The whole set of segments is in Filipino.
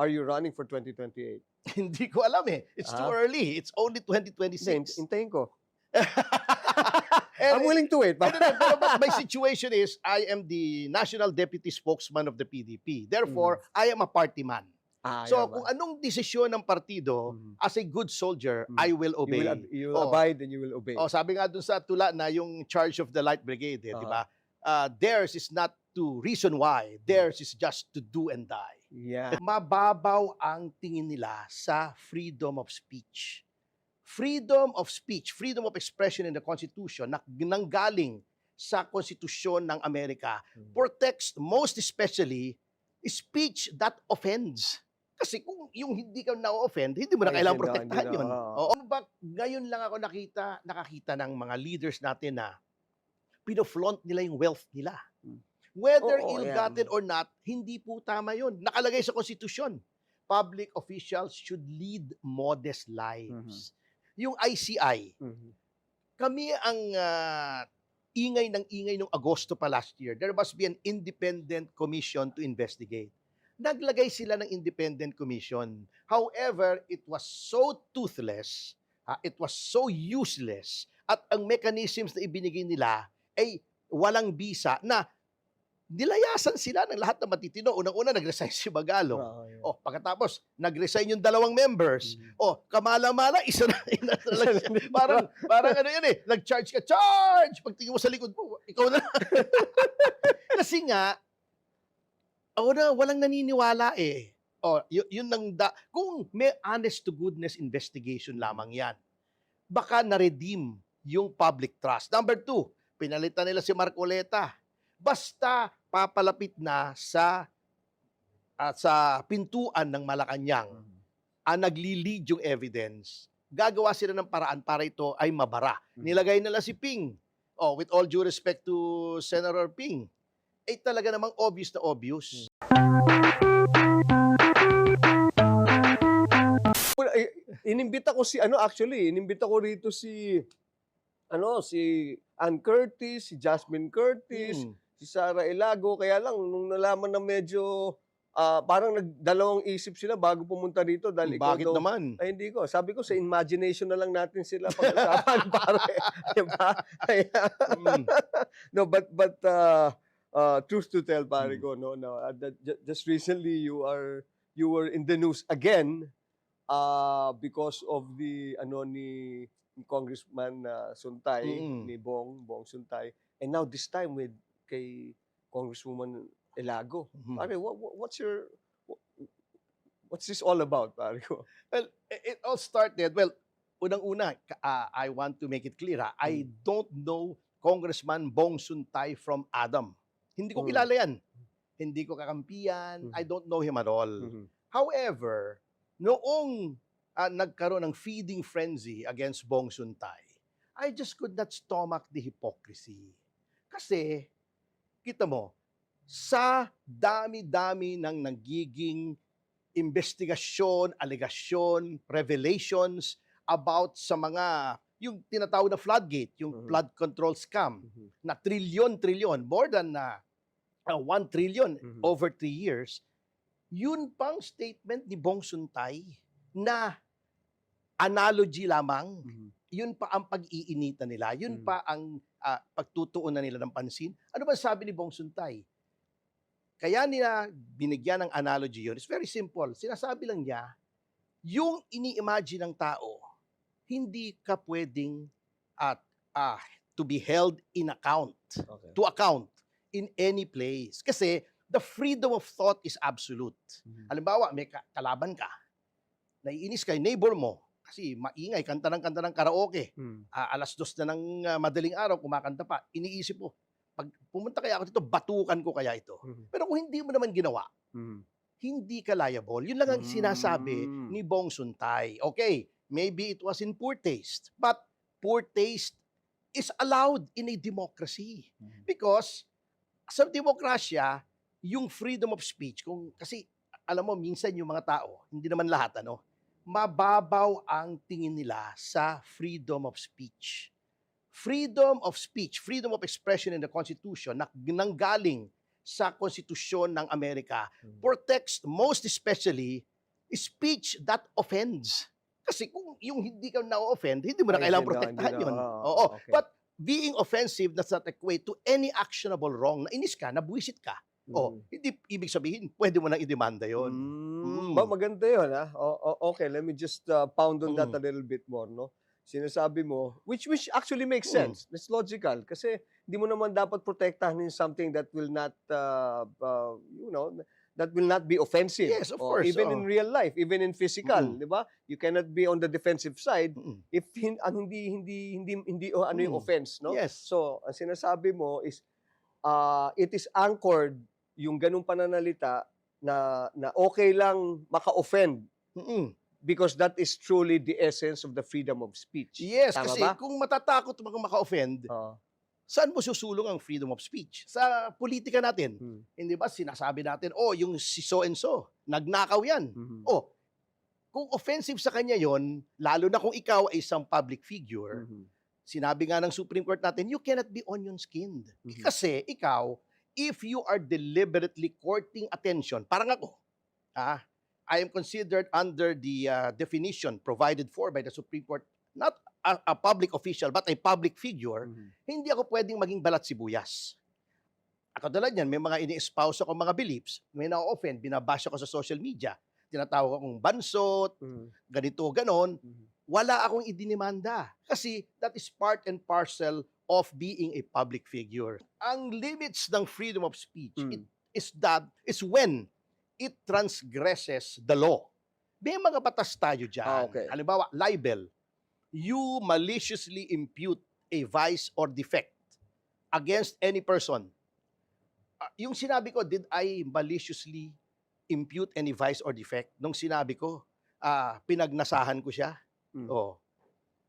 Are you running for 2028? Hindi ko alam eh. It's too early. It's only Hindi, 2026. hintayin ko. And- I'm willing to wait. And then, but my situation is, I am the national deputy spokesman of the PDP. Therefore, I am a party man. So, kung anong desisyon ng partido, as a good soldier, I will obey. You will abide and you will obey. Sabi nga dun sa tula na yung charge of the Light Brigade, di ba? Theirs is not to reason why. Theirs is just to do and die. Yeah. Mababaw ang tingin nila sa freedom of speech. Freedom of speech, freedom of expression in the Constitution na nanggaling sa Konstitusyon ng Amerika protects most especially speech that offends. Kasi kung yung hindi ka na-offend, hindi mo na kailangang protektahan yun. Ngayon lang ako nakakita ng mga leaders natin na pino-flaunt nila yung wealth nila. Whether ill-gotten or not, hindi po tama yun. Nakalagay sa konstitusyon. Public officials should lead modest lives. Yung ICI, kami ang ingay nung Agosto pa last year. There must be an independent commission to investigate. Naglagay sila ng independent commission. However, it was so toothless, it was so useless, at ang mechanisms na ibinigay nila ay walang bisa na nilayasan sila ng lahat ng matitino. Unang-una, nag-resign si Magalong. Pagkatapos, nag-resign yung 2 members. Kamala-mala, isa na lang siya. Parang ano yan eh, nag-charge ka, charge! Pagtingin mo sa likod mo, ikaw na. Kasi nga, walang naniniwala eh. Yun kung may honest to goodness investigation lamang yan, baka na-redeem yung public trust. Number 2, pinalitan nila si Marcoleta. Basta papalapit na sa pintuan ng Malacanang, nagli-lead yung evidence, gagawa sila ng paraan para ito ay mabara. Nilagay nila si Ping. With all due respect to Senator Ping, talaga namang obvious na obvious. Inimbita ko inimbita ko rito si Ann Curtis, si Jasmine Curtis, si Sara Ilago. Kaya lang, nung nalaman na medyo parang nagdalawang isip sila bago pumunta rito. Dahil bakit naman? Ay, hindi ko. Sabi ko, sa imagination na lang natin sila pag-usapan. Diba? No, but truth to tell, pare ko, just recently you were in the news again because of the ni Congressman Suntay, ni Bong Suntay, and now this time with kay Congresswoman Ilago. Pare, what's this all about, pare ko? Well, it all started, unang-una, I want to make it clear, I don't know Congressman Bong Suntay from Adam. Hindi ko kilala yan. Hindi ko kakampiyan. I don't know him at all. However, noong nagkaroon ng feeding frenzy against Bong Suntay, I just could not stomach the hypocrisy. Kasi, kita mo, sa dami-dami ng nagiging investigasyon, alegasyon, revelations about sa mga, yung tinatawag na floodgate, yung flood control scam, na trilyon, more than 1 trillion over 3 years, yun pang statement ni Bong Suntay na analogy lamang, yun pa ang pag-iinitan nila, yun pa ang pagtutuunan nila ng pansin. Ano ba sabi ni Bong Suntay? Kaya nila binigyan ng analogy yun. It's very simple. Sinasabi lang niya, yung ini-imagine ng tao, hindi ka pwedeng to be held in account, to account in any place. Kasi the freedom of thought is absolute. Halimbawa, may kalaban ka, naiinis ka, neighbor mo, kasi maingay, kanta ng karaoke. Alas 2 na ng madaling araw, kumakanta pa. Iniisip mo, pag pumunta kaya ako dito, batukan ko kaya ito. Pero kung hindi mo naman ginawa, hindi ka liable. Yun lang ang sinasabi ni Bong Suntay. Okay, maybe it was in poor taste, but poor taste is allowed in a democracy. Because sa demokrasya, yung freedom of speech, kasi alam mo, minsan yung mga tao, hindi naman lahat, mababaw ang tingin nila sa freedom of speech. Freedom of speech, freedom of expression in the Constitution na nanggaling sa Konstitusyon ng Amerika protects most especially speech that offends. Kasi kung yung hindi ka na-offend, hindi mo na Ay, kailangang hindi na, protektahan hindi na. yun. Oo, Oo. okay. But being offensive does not equate to any actionable wrong. Nainis ka, nabuwisit ka. Mm. Hindi ibig sabihin, pwede mo nang idemanda yun. Maganda yun, ha? Okay, let me just pound on that Mm. a little bit more, no? Sinasabi mo, which actually makes Mm. sense. It's logical. Kasi hindi mo naman dapat protektahan yung something that will not, that will not be offensive. Yes, of O, course. even in real life, even in physical, Mm. di ba? You cannot be on the defensive side Mm. if ang hindi ano yung Mm. offense, no? Yes. So, ang sinasabi mo is, it is anchored yung ganung pananalita na okay lang maka-offend Mm. because that is truly the essence of the freedom of speech. Yes, Tama kasi ba? kung matatakot mga maka-offend, Oo. saan mo susulong ang freedom of speech? Sa politika natin. Hmm. Hindi ba sinasabi natin, yung si so and so, nagnakaw yan. Mhm. Kung offensive sa kanya yon, lalo na kung ikaw ay isang public figure, Mhm. sinabi nga ng Supreme Court natin, you cannot be onion-skinned. Mhm. Kasi ikaw, if you are deliberately courting attention, parang ako, I am considered under the definition provided for by the Supreme Court, not a public official, but a public figure, Mhm. hindi ako pwedeng maging balat sibuyas. Katulad yan, may mga ini-espouse ako mga beliefs, may na-offend, binabash ako sa social media, tinatawag akong bansot, Mhm. ganito, ganon, Mhm. wala akong idinimanda. Kasi that is part and parcel of being a public figure. Ang limits ng freedom of speech Mm. is when it transgresses the law. May mga batas tayo dyan. Okay. Halimbawa, libel. You maliciously impute a vice or defect against any person. Yung sinabi ko, did I maliciously impute any vice or defect? Nung sinabi ko, pinagnasahan ko siya. Mm.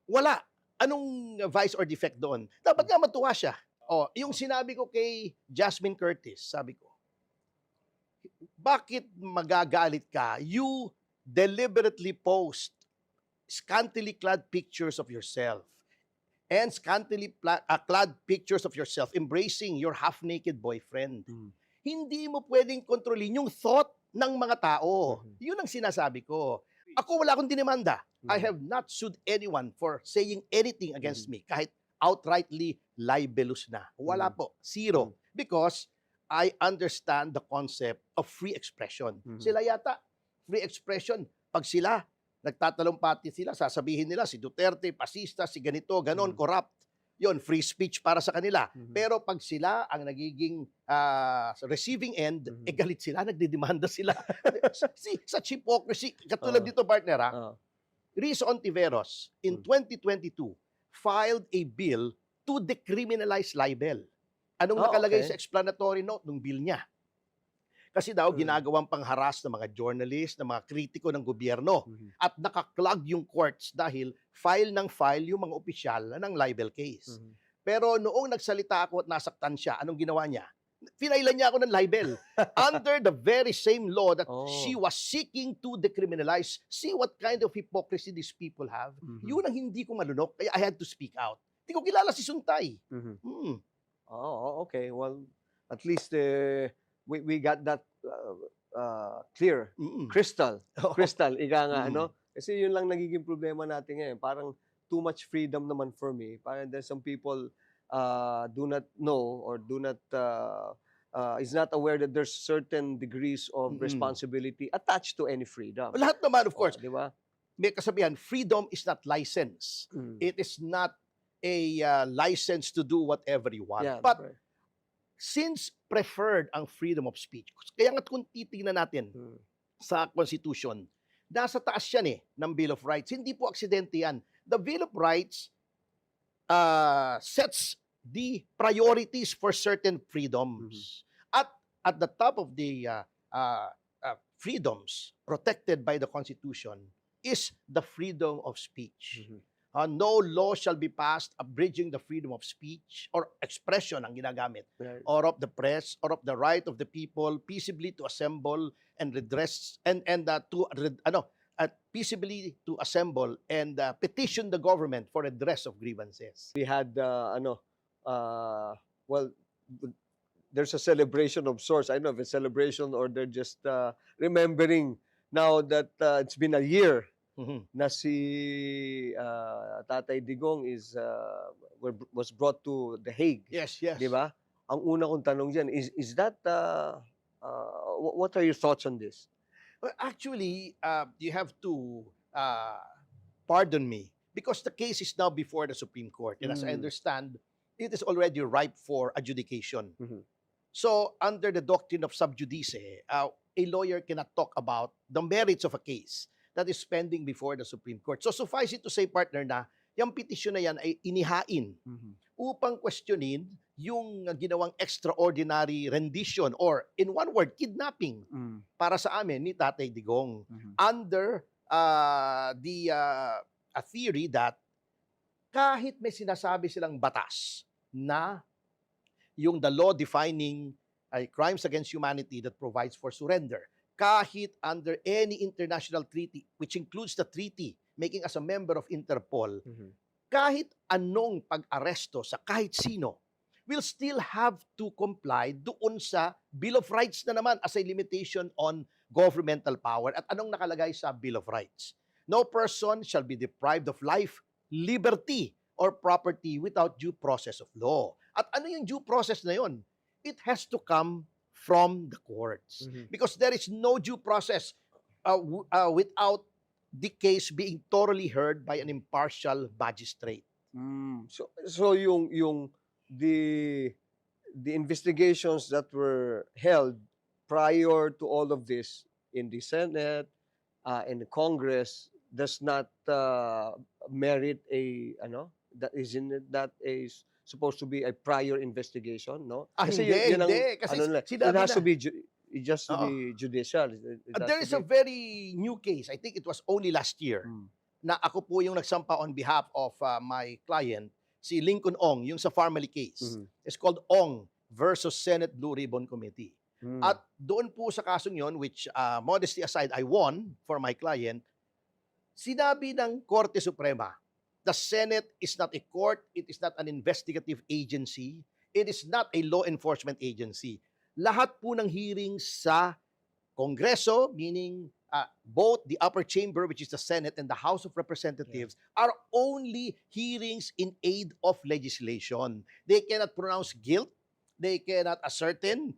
Wala. Anong vice or defect doon? Dapat nga matuwa siya. Yung sinabi ko kay Jasmine Curtis, sabi ko, bakit magagalit ka? You deliberately post scantily clad pictures of yourself and scantily clad pictures of yourself embracing your half-naked boyfriend. Mm. Hindi mo pwedeng kontrolin yung thought ng mga tao. Mhm. Yun ang sinasabi ko. Ako wala akong dinimanda. I Mhm. have not sued anyone for saying anything against me, kahit outrightly libelous na. Wala Mhm. po. Zero. Because I understand the concept of free expression. Mhm. Sila yata, free expression. Pag sila, nagtatalumpati sila, sasabihin nila si Duterte, pasista, si ganito, ganon, Mhm. corrupt. Yon, free speech para sa kanila. Mhm. Pero pag sila ang nagiging receiving end, Mhm. galit sila, nagdidemanda sila. See, such hypocrisy. Katulad Oo. dito, partner, Oo. Riz Ontiveros, in 2022, filed a bill to decriminalize libel. Anong nakalagay Okay. sa explanatory note ng bill niya? Kasi daw, Mm. ginagawang pangharas ng mga journalist, ng mga kritiko ng gobyerno. Mhm. At nakaklag yung courts dahil file ng file yung mga opisyal ng libel case. Mhm. Pero noong nagsalita ako at nasaktan siya, anong ginawa niya? Pinailan niya ako ng libel. Under the very same law that she was seeking to decriminalize. See what kind of hypocrisy these people have? Mhm. Yun ang hindi ko malunok, kaya I had to speak out. Hindi ko kilala si Suntay. Mhm. Hmm. Okay. Well, at least we got that clear. Mm. Crystal. Crystal, ika nga, Mm. ano? Kasi yun lang nagiging problema natin ngayon. Parang too much freedom naman for me. Parang there's some people do not know or do not is not aware that there's certain degrees of Mm-mm. responsibility attached to any freedom. Lahat naman, of course. Di ba? May kasabihan, freedom is not license. Mm. It is not a license to do whatever you want. Yeah, But right. since preferred ang freedom of speech, kaya nga kung titingnan natin Mm. sa Constitution, nasa taas yan ng Bill of Rights. Hindi po aksidente yan. The Bill of Rights sets the priorities for certain freedoms. At the top of the freedoms protected by the Constitution is the freedom of speech. Mhm. No law shall be passed abridging the freedom of speech or expression ang ginagamit, Right. or of the press, or of the right of the people peaceably to assemble and redress peaceably to assemble and petition the government for redress of grievances. We had well, there's a celebration of sorts. I don't know if it's celebration or they're just remembering now that it's been a year Mhm. na si Tatay Digong was brought to The Hague, Yes, yes. di ba? Ang una kong tanong diyan is that what are your thoughts on this? Well, actually, you have to pardon me because the case is now before the Supreme Court. And as I Mm. understand, it is already ripe for adjudication. Mhm. So, under the doctrine of sub judice, a lawyer cannot talk about the merits of a case that is pending before the Supreme Court. So, suffice it to say, partner, na yung petition na yan ay inihain Mhm. upang questionin yung ginawang extraordinary rendition or, in one word, kidnapping Mm. para sa amin ni Tatay Digong Mhm. under a theory that kahit may sinasabi silang batas na yung the law defining crimes against humanity that provides for surrender, kahit under any international treaty, which includes the treaty making us a member of Interpol, Mhm. kahit anong pag-aresto sa kahit sino, will still have to comply doon sa Bill of Rights na naman as a limitation on governmental power. At anong nakalagay sa Bill of Rights? No person shall be deprived of life, liberty, or property without due process of law. At ano yung due process na yon? It has to come from the courts. Mhm. Because there is no due process without the case being thoroughly heard by an impartial magistrate. Mm. So yung the investigations that were held prior to all of this in the Senate, in the Congress, does not merit a that isn't it that is supposed to be a prior investigation, no? Kasi Hindi, yun ang hindi. Kasi ano nila, it sinabi has na, to be it just to oo. be judicial. It has There to is a be. very new case. I think it was only last year Mm. na ako po yung nagsampa on behalf of my client, si Lincoln Ong, yung sa Farmally case. Mhm. It's called Ong versus Senate Blue Ribbon Committee. Mm. At doon po sa kasong yon, which modesty aside, I won for my client, sinabi ng Korte Suprema, the Senate is not a court, it is not an investigative agency, it is not a law enforcement agency. Lahat po ng hearings sa Kongreso, meaning both the upper chamber, which is the Senate, and the House of Representatives, are only hearings in aid of legislation. They cannot pronounce guilt, they cannot ascertain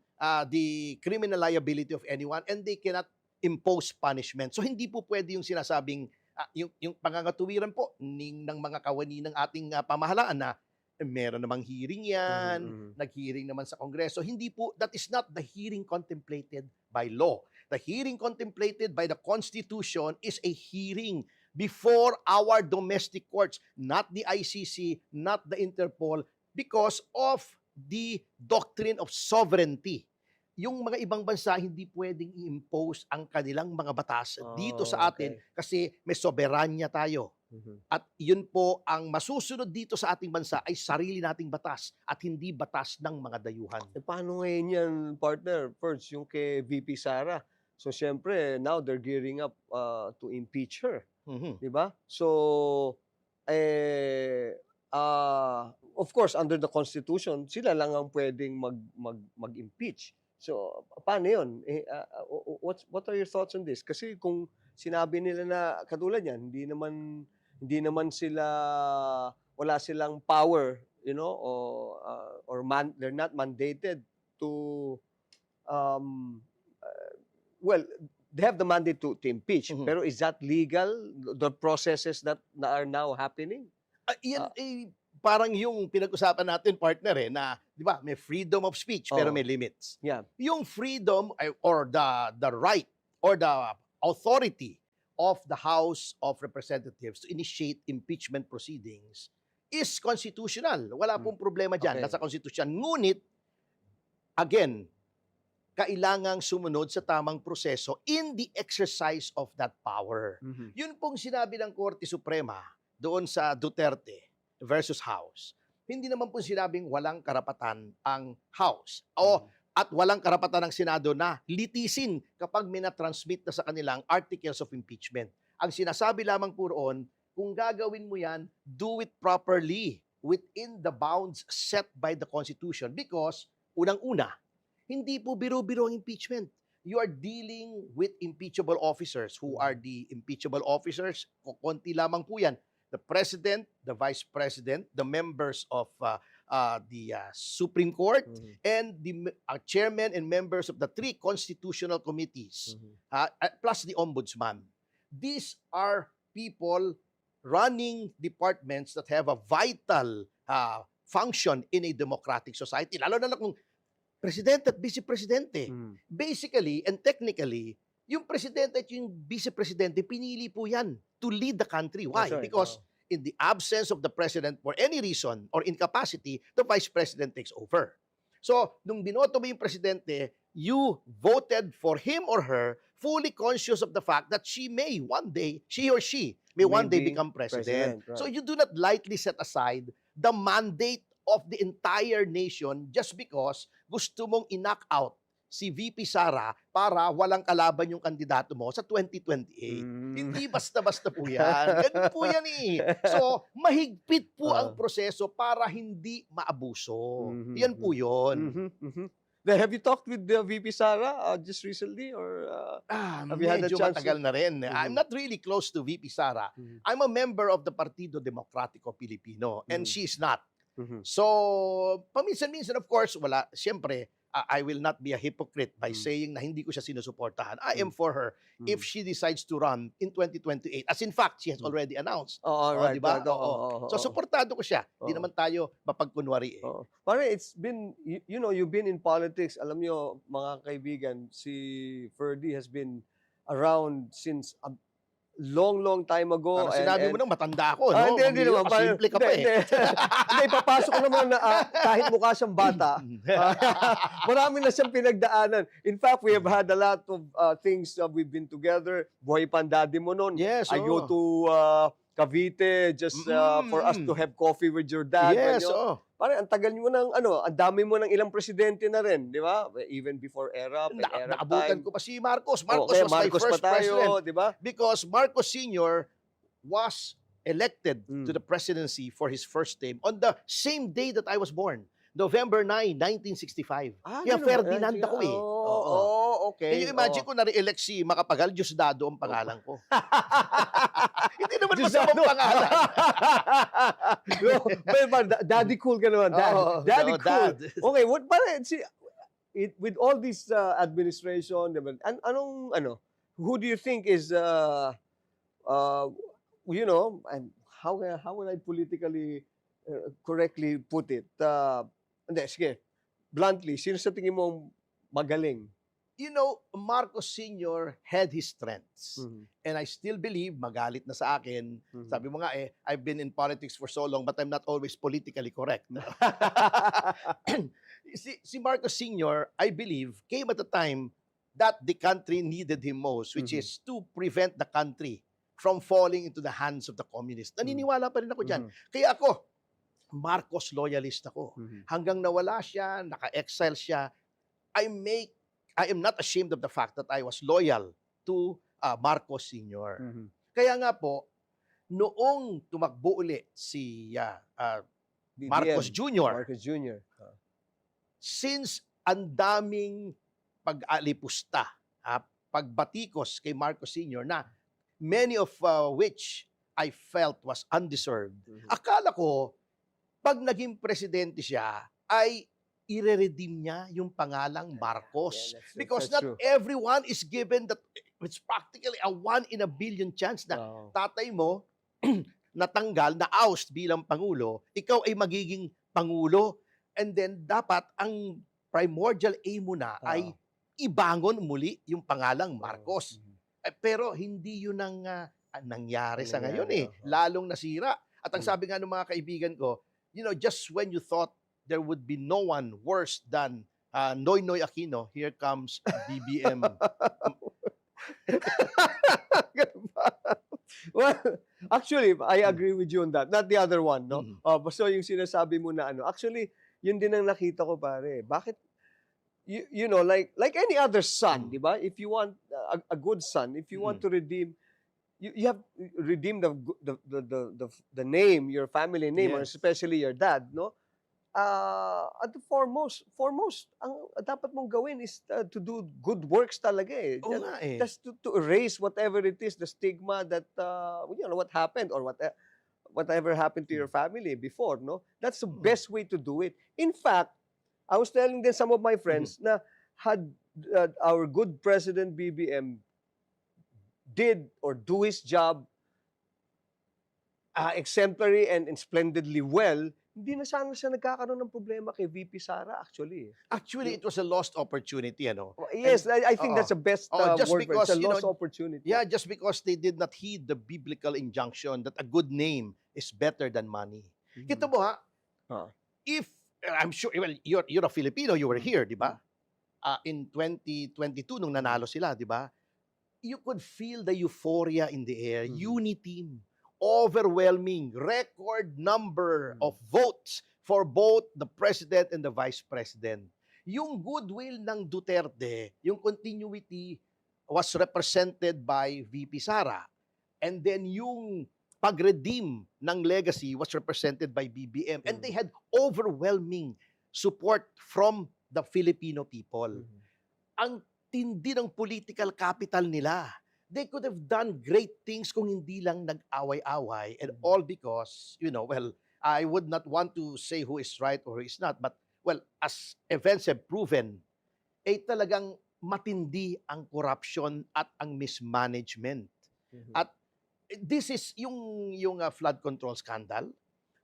the criminal liability of anyone, and they cannot impose punishment. So hindi po pwede yung sinasabing, yung pangangatuwiran po ng mga kawani ng ating pamahalaan na meron namang hearing yan, Mhm. nag-hearing naman sa Kongreso. Hindi po, that is not the hearing contemplated by law. The hearing contemplated by the Constitution is a hearing before our domestic courts, not the ICC, not the Interpol, because of the doctrine of sovereignty. Yung mga ibang bansa hindi pwedeng i-impose ang kanilang mga batas dito sa atin Okay. kasi may soberanya tayo. Mhm. At yun po ang masusunod dito sa ating bansa ay sarili nating batas at hindi batas ng mga dayuhan. Paano ngayon yan, partner? First, yung kay VP Sara. So, syempre, now they're gearing up to impeach her. Mhm. Di ba? So, of course, under the Constitution, sila lang ang pwedeng mag-impeach. So, paano yun? What are your thoughts on this? Kasi kung sinabi nila na katulad yan, hindi naman sila, wala silang power, they're not mandated to, well, they have the mandate to impeach. Mhm. Pero is that legal? The processes that are now happening? Yan parang yung pinag-usapan natin, partner, na, di ba, may freedom of speech pero Oo. may limits. Yeah. Yung freedom or the right or the authority of the House of Representatives to initiate impeachment proceedings is constitutional. Wala pong problema dyan. Okay. Nasa Constitution. Ngunit, again, kailangang sumunod sa tamang proseso in the exercise of that power. Mhm. Yun pong sinabi ng Korte Suprema doon sa Duterte versus House. Hindi naman po sinabing walang karapatan ang House at walang karapatan ng Senado na litisin kapag may na-transmit na sa kanilang articles of impeachment. Ang sinasabi lamang po roon, kung gagawin mo yan, do it properly within the bounds set by the Constitution because, unang-una, hindi po biro-biro ang impeachment. you are dealing with impeachable officers. Who are the impeachable officers? Konti lamang po yan. The President, the Vice President, the members of the Supreme Court, and the chairman and members of the 3 constitutional committees, plus the Ombudsman. These are people running departments that have a vital function in a democratic society, lalo na kung presidente at vice-presidente. Basically and technically, yung presidente at yung vice-presidente, pinili po yan to lead the country. Why? That's right. Because in the absence of the president for any reason or incapacity, the vice president takes over. So, nung binoto mo yung presidente, you voted for him or her fully conscious of the fact that she or she may one day become president. Right. So, you do not lightly set aside the mandate of the entire nation just because gusto mong i-knock out si VP Sara para walang kalaban yung kandidato mo sa 2028. Hindi basta-basta po yan. Ganun po yan eh. So, mahigpit po ang proseso para hindi maabuso. Yan po yun. Now, have you talked with the VP Sara just recently, or have you had a Medyo chance? matagal na rin. I'm not really close to VP Sara. I'm a member of the Partido Demokratiko Pilipino and she is not. So, paminsan-minsan, of course, siyempre, I will not be a hypocrite by saying na hindi ko siya sinusuportahan. I am for her if she decides to run in 2028. As in fact, she has already announced. Right. Diba? Oo. So, suportado ko siya. Hindi naman tayo mapagkunwari eh. Parang it's been, you've been in politics. Alam nyo, mga kaibigan, si Ferdy has been around since a long time ago. Parang sinabi mo nang matanda ako, no? Hindi naman. Simple ka pa eh. Hindi, papasok ko naman na kahit mukha siyang bata, marami na siyang pinagdaanan. In fact, we have had a lot of things we've been together. Buhay pa ang daddy mo noon. Yes, I go to Cavite just for us to have coffee with your dad. Yes, Parang ang tagal mo ng ang dami mo ng ilang presidente na rin, di ba? Even before ERAP, ERAP Naabutan time. ko pa si Marcos. Marcos was my Marcos first pa tayo, president. di ba? Because Marcos Sr. was elected to the presidency for his first term on the same day that I was born. November 9, 1965. Kaya Ferdinand ako eh. Okay. Can you imagine kung nare-elect si Macapagal, Diosdado ang pangalan ko. Hindi naman masamang pangalan. Daddy cool ka naman. Daddy cool. Dad. Okay, with all this administration, diba, who do you think is, and how would I politically correctly put it? Hindi, sige. Bluntly, sino sa tingin mo magaling? Marcos Sr. had his strengths. And I still believe, magalit na sa akin, sabi mo nga I've been in politics for so long but I'm not always politically correct. si Marcos Sr., I believe, came at a time that the country needed him most, which is to prevent the country from falling into the hands of the communists. Naniniwala pa rin ako dyan. Kaya ako, Marcos loyalist ako. Hanggang nawala siya, naka-exile siya, I am not ashamed of the fact that I was loyal to Marcos Sr. Kaya nga po, noong tumakbo uli si Marcos Jr., since ang daming pag-alipusta, pagbatikos kay Marcos Sr. na many of which I felt was undeserved, akala ko, pag naging presidente siya, ay ire-redeem niya yung pangalang Marcos. Because not everyone is given that, it's practically a 1 in a billion chance na tatay mo natanggal, na-oust bilang Pangulo, ikaw ay magiging Pangulo, and then dapat ang primordial aim mo na ay ibangon muli yung pangalang Marcos. Pero hindi yun ang nangyari sa ngayon eh. Lalong nasira. At ang sabi nga ng mga kaibigan ko, just when you thought there would be no one worse than Noynoy Aquino, here comes BBM. Well, actually, I agree with you on that. Not the other one, no? So yung sinasabi mo na actually, yun din ang nakita ko, pare. Bakit, like any other son, di ba? If you want a good son, if you want to redeem, you have redeem the name, your family name, or especially your dad, no? at the foremost, ang dapat mong gawin is to do good works talaga eh. Oo nga eh. Just to erase whatever it is, the stigma that, what happened or whatever happened to your family before, no? That's the best way to do it. In fact, I was telling them some of my friends na had our good President BBM did or do his job exemplary and splendidly well, hindi na sana siya nagkakaroon ng problema kay VP Sara actually. Actually, it was a lost opportunity, ano? Yes, I think oo. that's the best Just word for it. because, It's a lost opportunity. Yeah, just because they did not heed the biblical injunction that a good name is better than money. Kita mo ha, if, I'm sure, well, you're a Filipino, you were here, di ba? In 2022, nung nanalo sila, di ba? You could feel the euphoria in the air, unity, overwhelming, record number of votes for both the president and the vice president. Yung goodwill ng Duterte, yung continuity was represented by VP Sara. And then yung pag-redeem ng legacy was represented by BBM. And they had overwhelming support from the Filipino people. Ang tindi ng political capital nila. They could have done great things kung hindi lang nag-away-away, and all because, well, I would not want to say who is right or who is not, but, well, as events have proven, talagang matindi ang corruption at ang mismanagement. At this is yung flood control scandal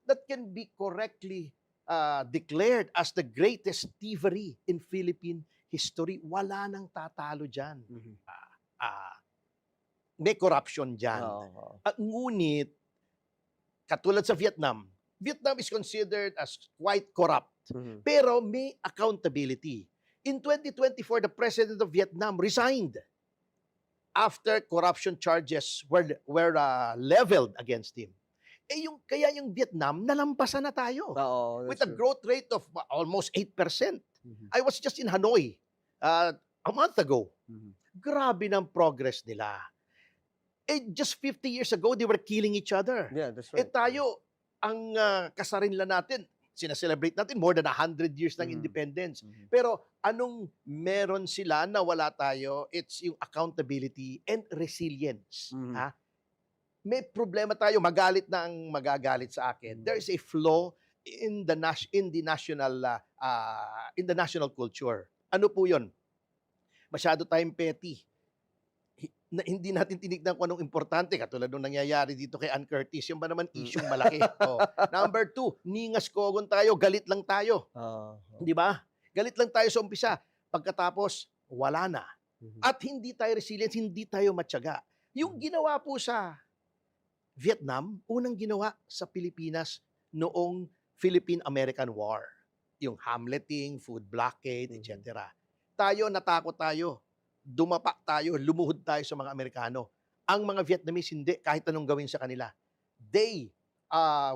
that can be correctly declared as the greatest thievery in Philippine history. Wala nang tatalo dyan. May corruption dyan. Ngunit, katulad sa Vietnam is considered as quite corrupt. Pero may accountability. In 2024, the president of Vietnam resigned after corruption charges were leveled against him. Kaya yung Vietnam, nalampasan na tayo. With a growth rate of almost 8%. I was just in Hanoi a month ago. Grabe ng progress nila. Just 50 years ago, they were killing each other. Yeah, that's right. Tayo, ang kasarinlan natin, sinaselebrate natin more than 100 years ng independence. Pero anong meron sila na wala tayo? It's yung accountability and resilience. May problema tayo, magalit na ang magagalit sa akin. There is a flaw in the national culture. Ano po 'yon? Masyado tayong petty. Hindi natin tinignan kung anong importante, katulad nung nangyayari dito kay Ann Curtis, yung ba naman isyong malaki. Number 2, ningas kogon tayo, galit lang tayo. Di ba? Galit lang tayo sa umpisa. Pagkatapos, wala na. At hindi tayo resilient, hindi tayo matyaga. Yung ginawa po sa Vietnam, unang ginawa sa Pilipinas noong Philippine-American War. Yung Hamleting, food blockade, etc. Tayo, natakot tayo. Dumapa tayo, lumuhod tayo sa mga Amerikano. Ang mga Vietnamese hindi, kahit anong gawin sa kanila. They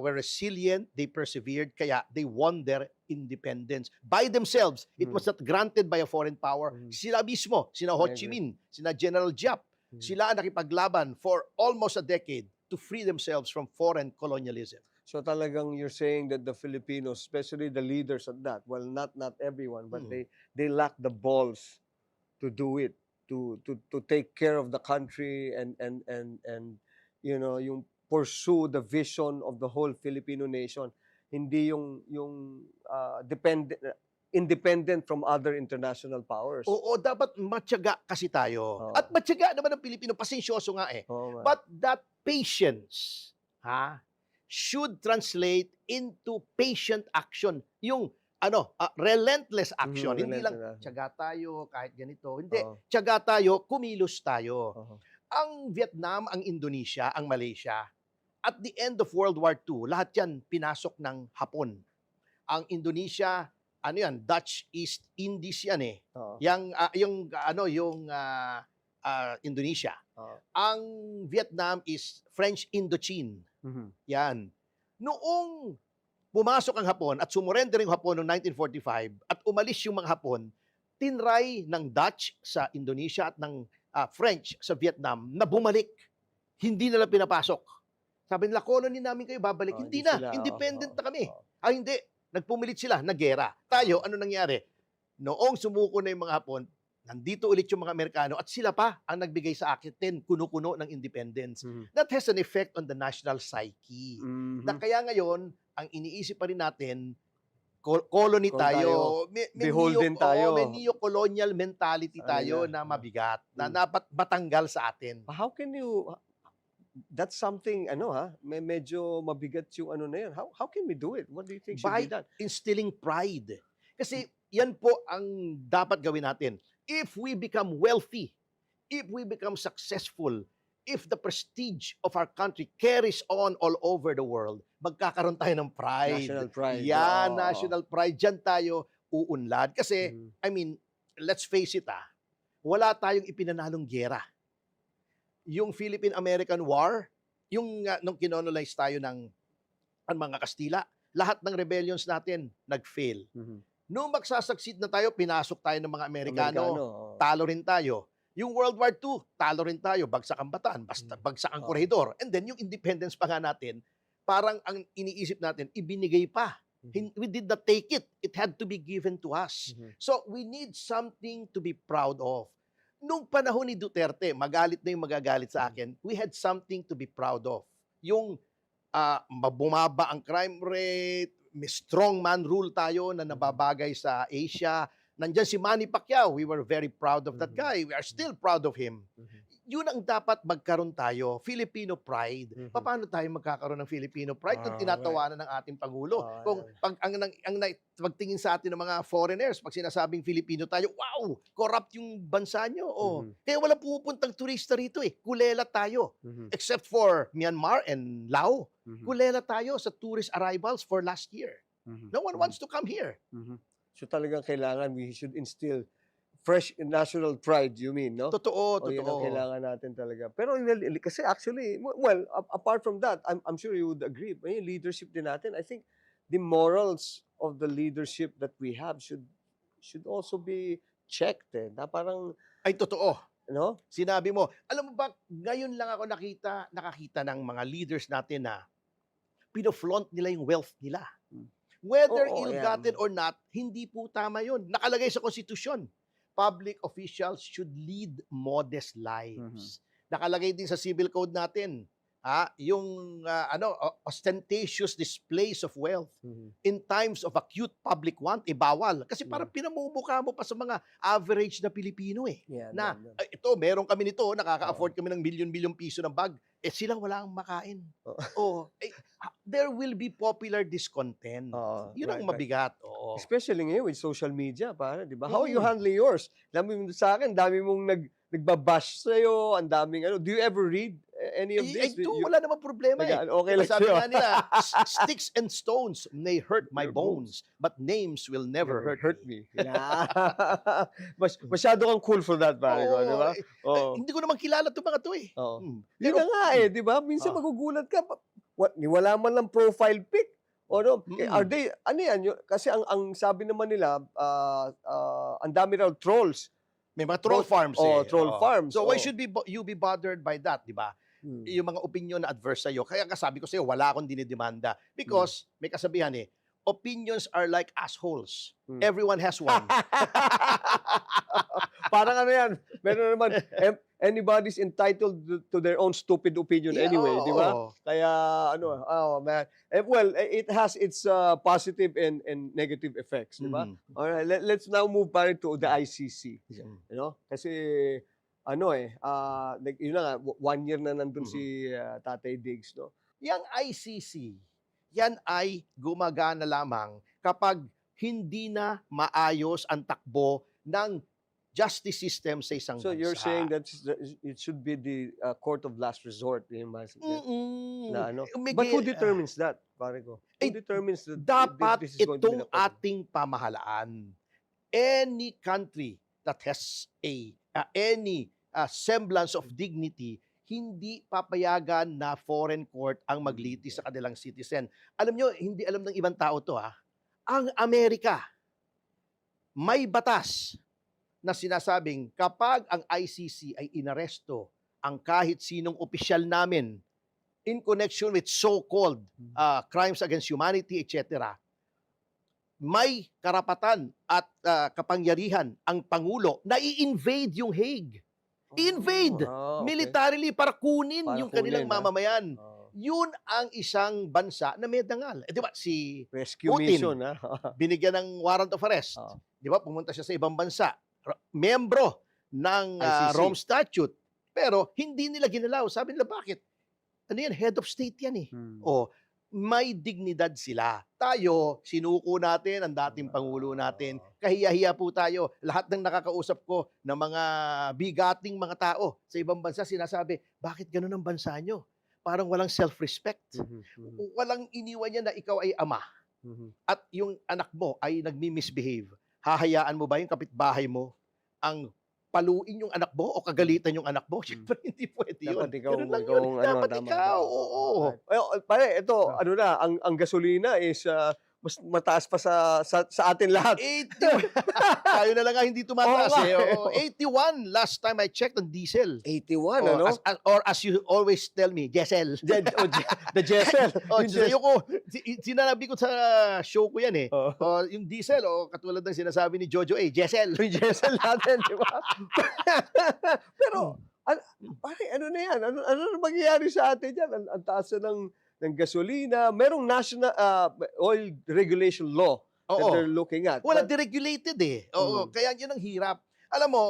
were resilient, they persevered, kaya they won their independence by themselves. It was not granted by a foreign power. Sila mismo, sina Ho Chi Minh, sina General Giap, sila ang nakipaglaban for almost a decade to free themselves from foreign colonialism. So talagang you're saying that the Filipinos, especially the leaders at that, well, not everyone, but they lack the balls to do it, to take care of the country and yung pursue the vision of the whole Filipino nation, hindi yung independent from other international powers. Oo, dapat matyaga kasi tayo. At matyaga naman ang Pilipino, pasensyoso nga eh. But that patience should translate into patient action. Yung relentless action. Hindi lang tiyaga tayo kahit ganito. Hindi, tiyaga tayo, kumilos tayo. Ang Vietnam, ang Indonesia, ang Malaysia, at the end of World War II, lahat yan pinasok ng Hapon. Ang Indonesia, Dutch East Indies yan eh. Yung Indonesia. Ang Vietnam is French Indochine. Yan. Noong pumasok ang Hapon at sumurrender yung Hapon noong 1945 at umalis yung mga Hapon, tinry ng Dutch sa Indonesia at ng French sa Vietnam na bumalik. Hindi nila pinapasok. Sabi nila, colony namin kayo, babalik. Hindi na, independent na kami. Hindi. Nagpumilit sila, nagera. Tayo, ano nangyari? Noong sumuko na yung mga Hapon, nandito ulit yung mga Amerikano at sila pa ang nagbigay sa akin kuno-kuno ng independence. That has an effect on the national psyche. Na Mhm. kaya ngayon, ang iniisip pa rin natin, colony Kung tayo. beholden tayo. May neo-colonial mentality Sa tayo kanila. na mabigat, na Mm. dapat matanggal sa atin. How can you that's something medyo mabigat yung ano na yun. How can we do it? What do you think should By be done? instilling pride. Kasi yan po ang dapat gawin natin. If we become wealthy, if we become successful, if the prestige of our country carries on all over the world, magkakaroon tayo ng pride. National pride. Yan, Oo. national pride. Diyan tayo uunlad. Kasi, Mhm. I mean, let's face it wala tayong ipinanalong giyera. Yung Philippine-American War, yung nung kinonolize tayo ng ang mga Kastila, lahat ng rebellions natin nag-fail. Mhm. Nung magsasucceed na tayo, pinasok tayo ng mga Amerikano, oo. talo rin tayo. Yung World War II, talo rin tayo, bagsak ang Bataan, bagsak ang Oo. Corregidor. And then yung independence pa nga natin, parang ang iniisip natin, ibinigay pa. We did not take it. It had to be given to us. Mhm. So we need something to be proud of. Nung panahon ni Duterte, magalit na yung magagalit sa akin, we had something to be proud of. Yung bumaba ang crime rate, may strongman rule tayo na nababagay sa Asia. Nandyan si Manny Pacquiao. We were very proud of that Mhm. guy. We are still proud of him. Mhm. Yun ang dapat magkaroon tayo, Filipino pride. Mhm. Paano tayo magkakaroon ng Filipino pride kung Ah, tinatawanan ng ating Pangulo? Ah, Kung pagtingin sa atin ng mga foreigners, pag sinasabing Filipino tayo, wow, corrupt yung bansa nyo. Mhm. Kaya walang pumupuntang turista rito Kulela tayo. Mhm. Except for Myanmar and Laos. Mhm. Kulela tayo sa tourist arrivals for last year. Mhm. No one Mhm. wants to come here. Mhm. So talagang kailangan we should instill fresh national pride, you mean, no? Totoo, O yun ang totoo. kailangan natin talaga. Pero kasi actually, apart from that, I'm sure you would agree, yung leadership din natin, I think the morals of the leadership that we have should also be checked na parang, Ay, totoo. no? Sinabi mo. Alam mo ba, ngayon lang ako nakakita ng mga leaders natin na pinoflaunt nila yung wealth nila. Whether Oo, ill-gotten or not, hindi po tama yun. Nakalagay sa konstitusyon. Public officials should lead modest lives. Nakalagay din sa civil code natin, yung ostentatious displays of wealth in times of acute public want, bawal. Kasi parang pinamumukha mo pa sa mga average na Pilipino Yan, na yan. "Ay, ito, meron kami nito, nakaka-afford kami ng milyon-milyong piso ng bag. Silang wala ang makain. There will be popular discontent. Oo, Yun ang right. mabigat. Oo. Especially ngayon with social media, di ba? How you Mm. handle yours? Dami mo sa akin, dami mong nagbabash sa'yo, ang daming Do you ever read any of Ay, this? wala namang problema Okay Diba lang sabi sa'yo. nga nila, sticks and stones may hurt my Your bones, but names will never hurt me. Yeah. Masyado kang cool for that, pare ko, di ba? Oo. Hindi ko naman kilala itong mga to Oo. Hmm. Yun Pero, na nga di ba? Minsan Ah. magugulat ka. Wala man lang profile pic. O no? Are Mm. they, ano yan? Kasi ang sabi naman nila, ang dami raw trolls. may mga troll farms troll farms. So why should you be bothered by that, di ba? Hmm. Yung mga opinion na adverse sa'yo. Kaya sabi ko sa'yo, wala akong dinidemanda. Because, may kasabihan opinions are like assholes. Hmm. Everyone has one. Parang ano yan, meron naman, anybody's entitled to their own stupid opinion Yeah, anyway, di ba? oo. Kaya, man. It has its positive and negative effects, di ba? Mhm. Alright, let's now move to the ICC. Mm. You know? Kasi, yun na nga, 1 year na nandun si Tatay Diggs, no? Yang ICC, yan ay gumagana lamang kapag hindi na maayos ang takbo ng justice system sa isang So bansa. you're saying that it should be the court of last resort, na ano? But who determines that, pare ko? Who determines that Dapat this is going to be itong the court? ating pamahalaan. Any country that has any semblance of dignity, hindi papayagan na foreign court ang maglitis sa kanilang citizen. Alam nyo, hindi alam ng ibang tao to Ang Amerika, may batas na sinasabing kapag ang ICC ay inaresto ang kahit sinong opisyal namin in connection with so-called crimes against humanity, etc., may karapatan at kapangyarihan ang Pangulo na i-invade yung Hague. I-invade Okay. militarily para kunin Para yung kanilang kunin, mamamayan. Oh. Yun ang isang bansa na may dangal. Di ba, si Rescue Putin. mission, ha? binigyan ng warrant of arrest. Oo. Di ba, pumunta siya sa ibang bansa. Membro ng ICC. Rome Statute. Pero hindi nila ginalaw. Sabi nila, bakit? Ano yan? Head of state yan eh. O, may dignidad sila. Tayo, sinuko natin ang dating Pangulo natin. Kahiya-hiya po tayo. Lahat ng nakakausap ko ng mga bigating mga tao sa ibang bansa, sinasabi, bakit ganun ang bansa nyo? Parang walang self-respect. Walang iniwan niya na ikaw ay ama at yung anak mo ay nagmi-misbehave. Hahayaan mo ba yung kapitbahay mo ang paluin yung anak mo o kagalitan yung anak mo? Siyempre, hindi pwede yun. Dapat ikaw, Ganun lang ikaw yun. ang Dapat tama, ikaw, tama. oo. Pare, ito, ano na, ang gasolina is mas mataas pa sa atin lahat. 81. Tayo na lang nga hindi tumataas Oo nga, eh. eh. Oo, 81 last time I checked on diesel. 81, Oh, ano? or as you always tell me, diesel. The Jessel. Oh, Yung sinayo ko, sinabi ko sa show ko yan eh. Oh. Oh, yung diesel, katulad ng sinasabi ni Jojo, diesel. Yung Jessel natin, di ba? Pero, pare, ano na yan? Ano na mangyayari sa atin yan? Ang taas na ng gasolina. Merong national oil regulation law that Oo. they're looking at. Wala, But- deregulated eh. Oo, kaya yun ang hirap. Alam mo,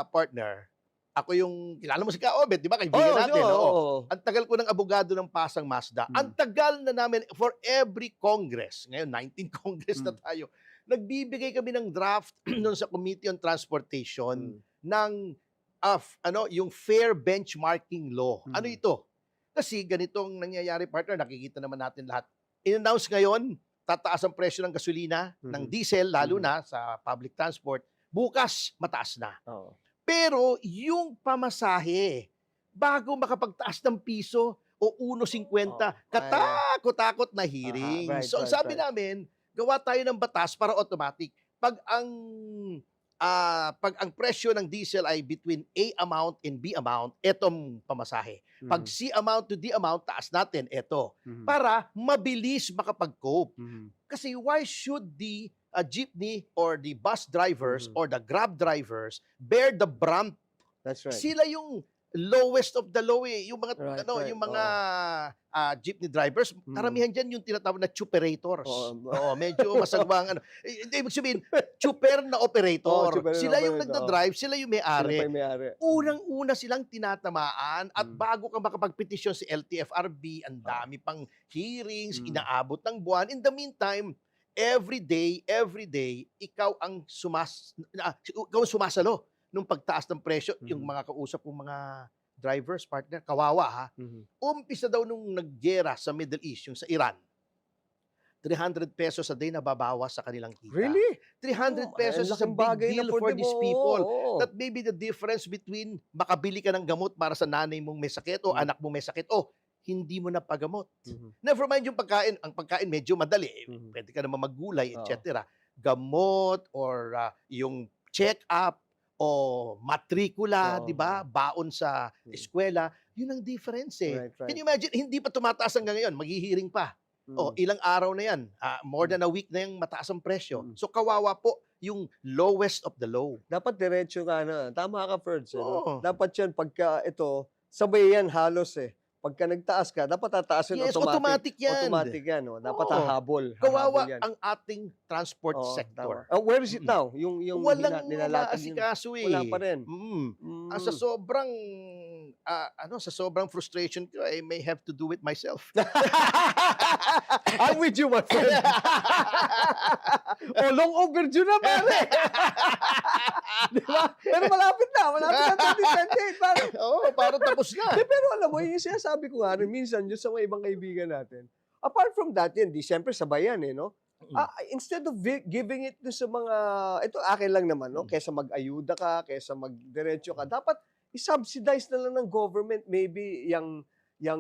partner, ako yung, kilala mo si Kaobet, di ba? Kaibigan natin. Oo. Ang tagal ko ng abogado ng Pasang Mazda. Ang tagal na namin, for every Congress, ngayon 19 Congress na tayo, nagbibigay kami ng draft noon sa Committee on Transportation ng yung fair benchmarking law. Ano ito? Kasi ganitong nangyayari, partner, nakikita naman natin lahat. In-announce ngayon, tataas ang presyo ng gasolina, ng diesel, lalo na sa public transport. Bukas, mataas na. Oo. Pero yung pamasahe, bago makapagtaas ng piso o 1.50, katakot-takot na hearing. Right, So right, sabi right. namin, gawa tayo ng batas para automatic. Pag ang presyo ng diesel ay between A amount and B amount, etong pamasahe. Pag C amount to D amount, taas natin, eto. Para mabilis makapag-cope. Kasi why should the jeepney or the bus drivers or the Grab drivers bear the brunt? That's right. Sila yung lowest of the low eh. Yung mga Right, yung mga jeepney drivers, karamihan diyan yung tinatawag na chuperators. Oo, medyo masagwang ibig sabihin, chuper na operator. chuper na Sila yung operator. nagda-drive, sila yung may-ari. Sila pa yung may-ari. Unang-una silang tinatamaan at bago ka makapagpetisyon si LTFRB, ang dami pang hearings, inaabot ng buwan. In the meantime, every day, ikaw ang sumasalo nung pagtaas ng presyo. Yung mga kausap kong mga drivers, partner, kawawa ha. Umpisa daw nung naggera sa Middle East, yung sa Iran, 300 pesos a day na babawas sa kanilang kita. Really? 300 pesos is a laking big bagay na deal for them. these people. Oo. That may be the difference between makabili ka ng gamot para sa nanay mong may sakit o anak mong may sakit o hindi mo na pagamot. Never mind yung pagkain. Ang pagkain medyo madali. Pwede ka naman maggulay, etc. Gamot or yung check-up o matrikula, di ba? Baon sa eskwela. Yun ang difference eh. Right, right. Can you imagine? Hindi pa tumataas hanggang ngayon. Maghihiring pa. Ilang araw na yan. More than a week na yung mataas ang presyo. So kawawa po yung lowest of the low. Dapat diretso ka na. Tama ka, Ferds. Oo. Dapat yan, pagka ito, sabay yan halos eh. Pagka nagtaas ka, dapat tataasin Yes, automatic. automatic yan. Automatic yan. Oh. Dapat Oo. hahabol. Kawawa Hahabol yan. ang ating transport Oo, sector. tama. Where is it now? Yung Walang nilalatag yun. maasikaso eh. Wala pa rin. Ang sa sobrang sa sobrang frustration ko, I may have to do it myself. I'm with you, my friend. Long overdue na, pare. Di ba? Pero malapit na 2028, pare. Oo, parang tapos na. Pero alam mo, yung sinasabi ko nga rin, minsan, yung sa mga ibang kaibigan natin, apart from that, yan, siyempre sabay yan, eh, no? Instead of giving it to sa mga, ito akin lang naman, no? Kesa mag-ayuda ka, kesa mag-diretso ka, dapat i-subsidize na lang ng government, maybe yung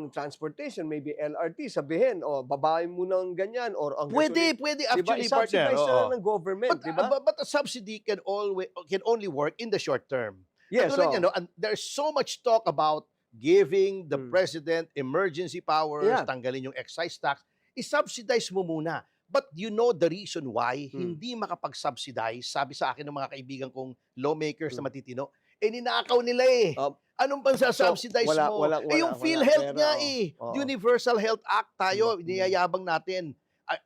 transportation, maybe LRT, sabihin, babae mo ng ganyan, or ang Pwede actually, diba? partner. I-subsidize na lang ng government, di ba? But a subsidy can only work in the short term. Yes, Katulad niya, no? And there's so much talk about giving the president emergency powers, tanggalin yung excise tax. I-subsidize mo muna. But you know the reason why Hmm. hindi makapag-subsidize, sabi sa akin ng mga kaibigan kong lawmakers na Hmm. matitino, ninakaw nila eh. Um, Anong pang subsidize wala, mo? wala, wala, Yung wala PhilHealth pera, nga oo. eh. Oo. Universal Health Act tayo, Mm. niyayabang natin.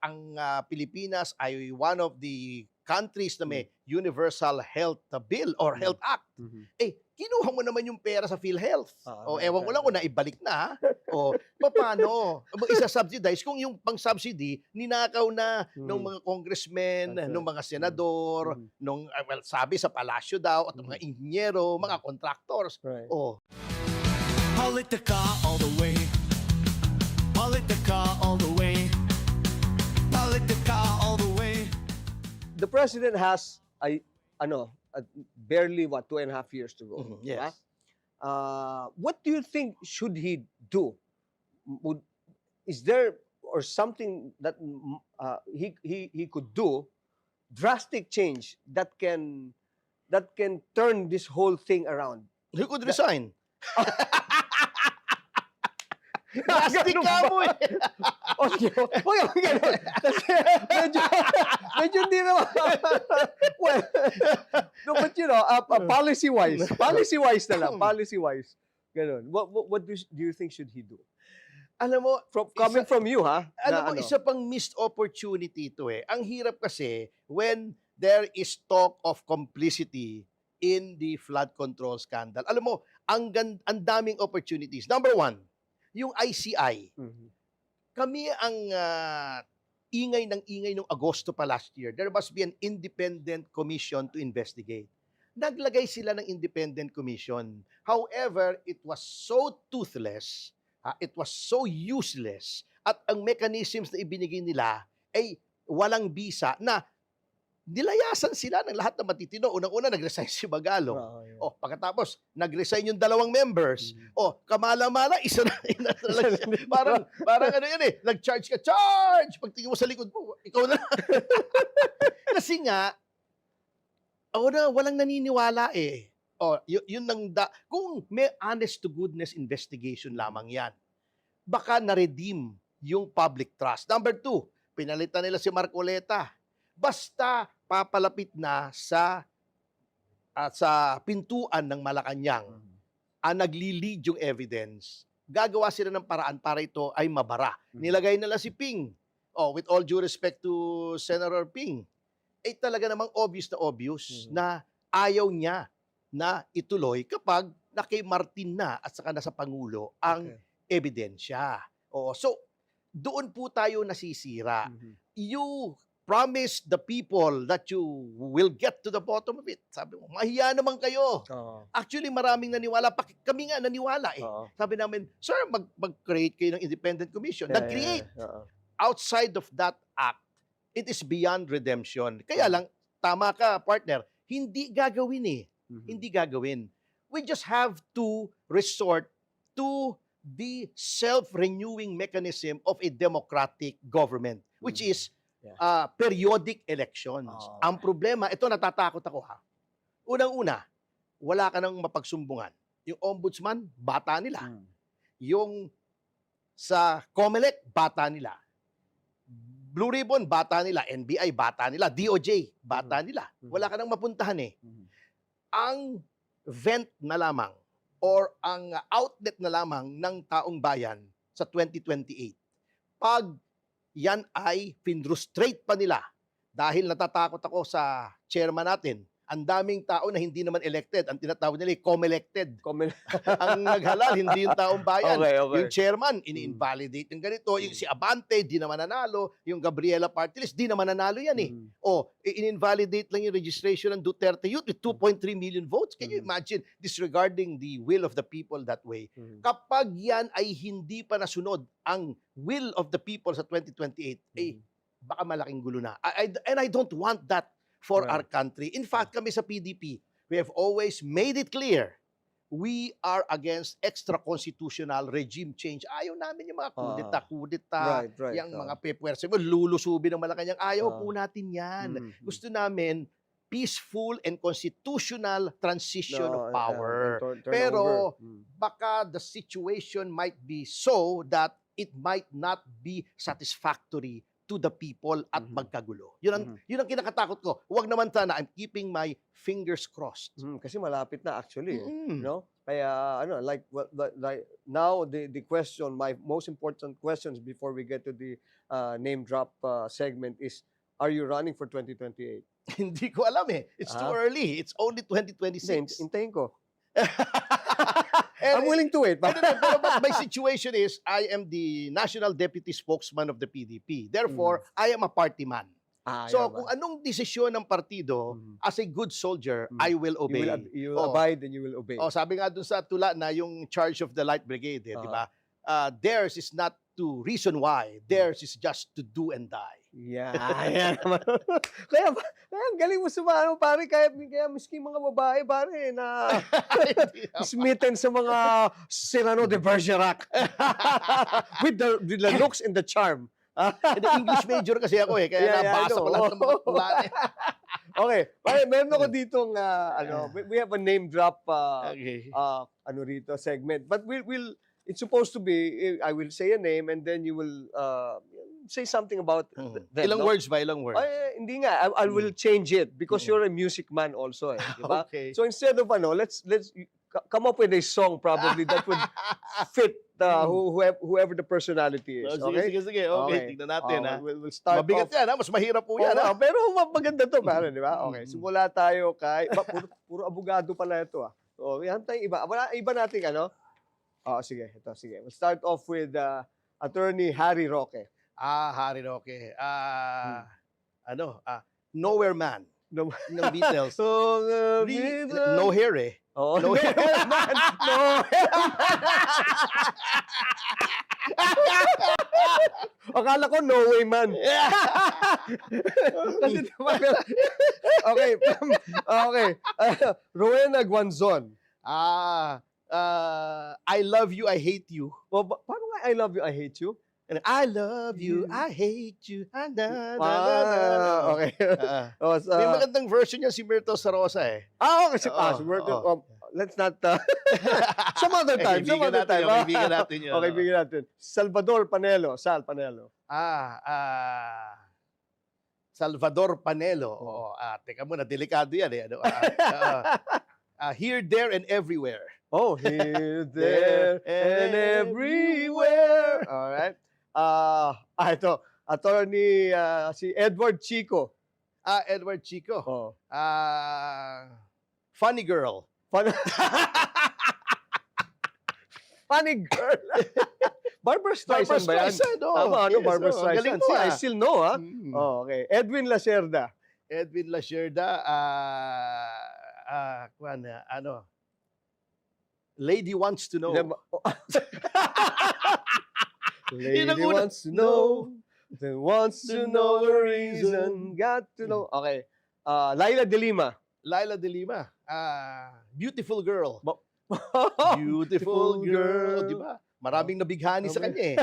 Ang Pilipinas ay one of the countries na may Universal Health Bill or Mm. Health Act. Mhm. Kinuha mo naman yung pera sa PhilHealth. Oo, Ewan ko lang kung naibalik na. Paano? Isa-subsidize kung yung pang-subsidy, ninakaw na ng mga congressmen, That's right. ng mga senador, Mhm. nung, sabi sa palasyo daw, at mga inhinyero, mga contractors. Right. Politica all the way. Politica all the way. Politica all the way. The president has barely 2.5 years to go. Mhm, di ba? yes. What do you think should he do? Is there or something that he could do, drastic change that can turn this whole thing around? He could resign. Drastic Drastic ka mo eh. Okay, ganun. Kasi medyo hindi naman. Well, no, but policy-wise na lang, policy-wise. Ganun. What do you think should he do? Alam mo, Coming from you, ha? alam mo, isa pang missed opportunity ito eh. Ang hirap kasi when there is talk of complicity in the flood control scandal. Alam mo, ang daming opportunities. Number one, yung ICI. Mhm. Kami ang ingay ng ingay nung Agosto pa last year. There must be an independent commission to investigate. Naglagay sila ng independent commission. However, it was so toothless, it was so useless, at ang mechanisms na ibinigay nila ay walang bisa na nilayasan sila ng lahat ng matitino. Unang-una, nag-resign si Magalong. Yeah. Pagkatapos, nag-resign yung 2 members. Mhm. Kamala-mala, isa na lang siya. Parang ano yan eh, nag-charge ka, charge! Pagtingin mo sa likod mo, ikaw na. Kasi nga, walang naniniwala eh. Yun kung may honest to goodness investigation lamang yan, baka na-redeem yung public trust. Number 2, pinalitan nila si Marcoleta. Basta papalapit na sa pintuan ng Malacanang, nagli-lead yung evidence, gagawa sila ng paraan para ito ay mabara. Nilagay nila si Ping. With all due respect to Senator Ping, talaga namang obvious na ayaw niya na ituloy kapag na kay Martin na at saka nasa Pangulo ang ebidensya. So, doon po tayo nasisira. You promise the people that you will get to the bottom of it. Sabi mo, mahiya naman kayo. Actually, maraming naniwala. Kami nga naniwala eh. Sabi namin, sir, mag-create kayo ng independent commission. Nag-create. Outside of that act, it is beyond redemption. Kaya lang, tama ka, partner, hindi gagawin eh. Hindi gagawin. We just have to resort to the self-renewing mechanism of a democratic government, which is periodic elections. Ang problema, ito natatakot ako ha. Unang-una, wala ka nang mapagsumbungan. Yung ombudsman, bata nila. Yung sa COMELEC, bata nila. Blue Ribbon, bata nila. NBI, bata nila. DOJ, bata nila. Wala ka nang mapuntahan eh. Ang vent na lamang or ang outlet na lamang ng taong bayan sa 2028, pag yan ay finrustrate pa nila dahil natatakot ako sa chairman natin, ang daming tao na hindi naman elected, ang tinatawag nila COMELECTED. Ang naghalal, hindi yung taong bayan. Yung chairman, ini-invalidate yung ganito. Yung si Abante, di naman nanalo. Yung Gabriela Party List, di naman nanalo yan eh. In-invalidate lang yung registration ng Duterte Youth with 2.3 million votes. Can you imagine disregarding the will of the people that way? Kapag yan ay hindi pa nasunod ang will of the people sa 2028, baka malaking gulo na. And I don't want that for our country. In fact, kami sa PDP, we have always made it clear we are against extra-constitutional regime change. Ayaw namin yung mga kudeta, yung mga pepwersa, lulusubin ng Malacanang. Ayaw po natin yan. Gusto namin peaceful and constitutional transition of power. Pero baka the situation might be so that it might not be satisfactory to the people at Mhm. magkagulo. Yun ang kinakatakot ko. Huwag naman sana, I'm keeping my fingers crossed. Kasi malapit na actually, Mm. no? Kaya like now the question, my most important questions before we get to the name drop segment is, are you running for 2028? Hindi ko alam eh. It's too early. It's only Hindi, 2026. hintayin ko. And- I'm willing to wait. Pero my situation is, I am the national deputy spokesman of the PDP. Therefore, I am a party man. So, kung anong desisyon ng partido, as a good soldier, I will obey. You will abide and you will obey. Sabi nga dun sa tula na yung charge of the Light Brigade, di ba? Theirs is not to reason why. Theirs is just to do and die. Yeah, yan naman. kaya ang galing mo sumano, pare, kaya miski mga babae, pare, na smitten sa mga Cyrano de Bergerac. with the looks and the charm. And the English major kasi ako eh, kaya nabasa ko lahat ng mga tula. Okay, pare, meron ako ditong, we have a name drop, Okay. rito, segment. But it's supposed to be, I will say a name and then you will say something about them. Ilang no? words ba? Ilang words? Ay, hindi nga. I will change it because you're a music man also, eh, di ba? Okay. So instead of let's come up with a song probably that would fit whoever the personality is. Okay? Sige. Okay, tignan natin ha. We'll start Mabigat off. yan ha, mas mahirap po yan ha. Pero maganda to, pare, di ba? Okay, simula tayo kay puro abogado pala ito ah. So, yan tayong iba. Iba nating sige, ito, sige. We'll start off with Attorney Harry Roque. Harry Roque. Nowhere Man. No, Ng Beatles. so, No hair eh. Oh, No no, hair. man. No hair man. Akala ko no way man. Kasi diba, okay. Okay. Rowena Guanzon. I love you, I hate you. Paano nga I love you, I hate you? And I love you, I hate you. Okay. May magandang version niya si Myrto Sarosa eh. Okay. Let's not... some other time. Bigyan natin yun. Okay, bigyan natin. Salvador Panelo. Sal Panelo. Salvador Panelo. Teka muna, delikado yan eh. Here, there, and everywhere. Oh, here, there, and everywhere. All right. Ito. Attorney si Edward Chico. Edward Chico. Oh. Funny girl. Funny girl. Barbara Streisand ba yan? Tama, Barbara Streisand. Galing mo, I still know, ha? Oh, okay. Edwin Lacerda. Edwin Lacerda, Lady Wants to Know. Lady Yun ang una. wants to know. Wants to know the reason. Got to know. Okay. Laila de Lima. Laila de Lima, Beautiful Girl. Beautiful girl. Di ba? Maraming nabighani sa kanya eh.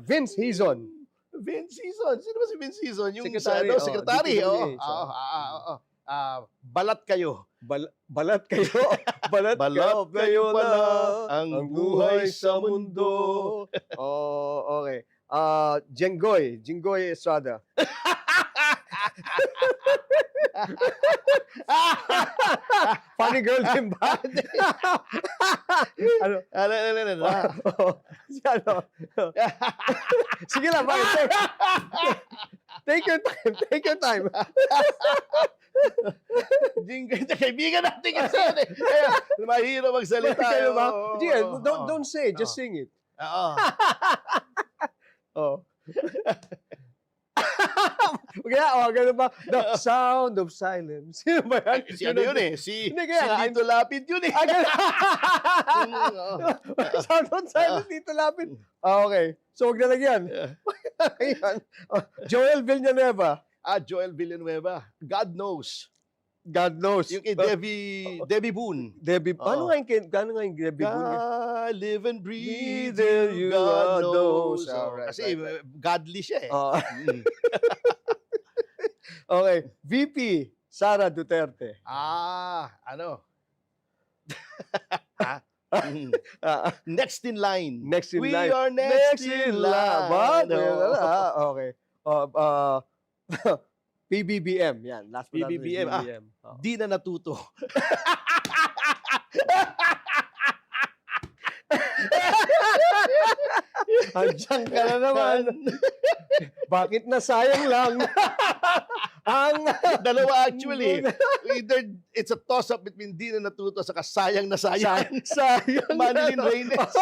Vince Hizon. Vince Hizon. Sino ba si Vince Hizon? Yung Secretary, secretary. DPWH. Balat kayo. Balat kayo. Balat kayo pala. Ang buhay sa mundo. Oh, okay. Jinggoy Estrada. Funny girl din ba? Sige lang, bakit? Take your time. Jinggoy, kaibigan natin kasi yun eh. Kaya, mahirap magsalita. Kayo ba? Don't say it, just sing it. Oo. Oh. Kaya, ganun ba? The Sound of Silence. Sino ba yan? Si ano yun eh? Si Dito Lapid yun eh. Sound of Silence, dito lapit. Okay. So, huwag na lang yan. Ayan. Joel Villanueva. Joel Villanueva. God knows. God knows. Yung kay Debbie Boone. Debbie, paano nga yung Debbie Boone? God live and breathe, You God knows. knows. Alright, Kasi godly siya eh. Okay. VP, Sara Duterte. Mm. Ah, Next in line. next in We line. are next in line. Ba? Oo. Okay. PBBM. Yan. Last but not least, PBBM. PBBM. Oh. Di na natuto. Andiyan ka na naman. Bakit nasayang lang? Ang Dalawa actually. Either it's a toss-up between di na natuto sa sayang na sayang. sayang. Manilin Reynes.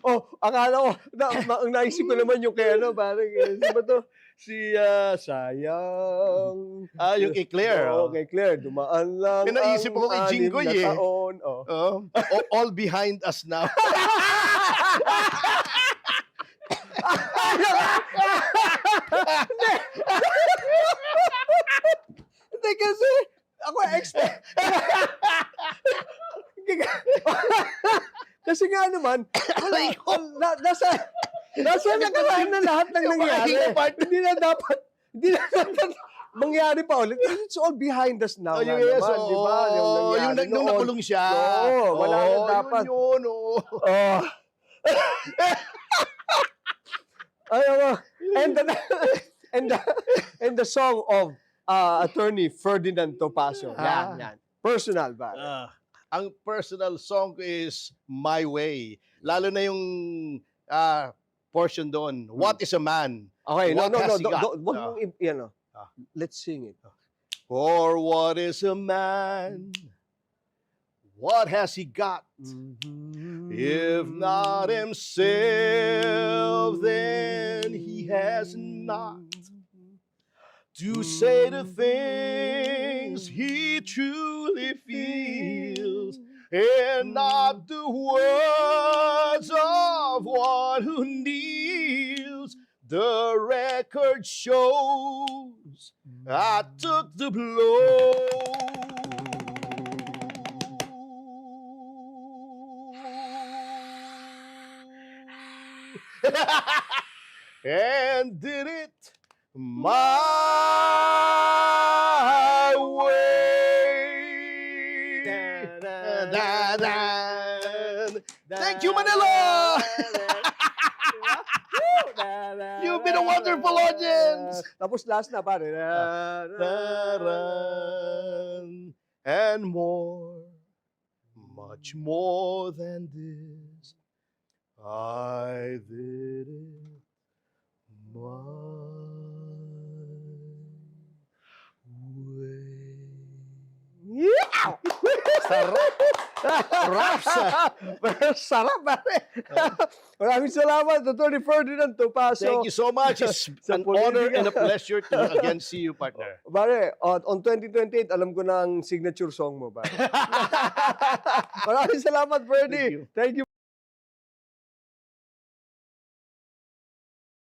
Oh, akala ko, ang naisip ko naman yung kay ano, parang, sino ba to? Si Sayang. Yung kay Claire. Oo, kay Claire. Dumaan lang May naisip ako kay ang Jinggoy, 6 na eh. taon. Oh. All behind us now. Hindi kasi, ako expect. Kasi nga naman, nasa nakaraan na lahat ng Yung nangyari. magiging part- Hindi na dapat mangyari pa ulit. It's all behind us now. nga Yes, naman, di ba? yung nangyari nung noon. nakulong siya. Oo, wala na dapat. Yun, oo. Oh. Ayaw, and the song of Attorney Ferdinand Topacio. Yan. Personal ba? Ang personal song ko is My Way. Lalo na yung portion doon. What is a man? Okay, What has he got? wag mong yan. Let's sing it. For what is a man? What has he got? If not himself, then he has not to say the things he truly feels, and not the words of one who kneels. The record shows I took the blow. And did it my way. Thank you, Manila! You've been a wonderful audience! Tapos last na, pare. And more, much more than this, I did it my way. Yeah! Sarap! Raps! Sarap, pare. Maraming salamat, Attorney Ferdinand Topacio. Thank you so much. It's Sa an honor politika. and a pleasure to again see you, partner. Pare, on 2028, alam ko na ang signature song mo, pare. Maraming salamat, Ferdy. Thank you. Thank you.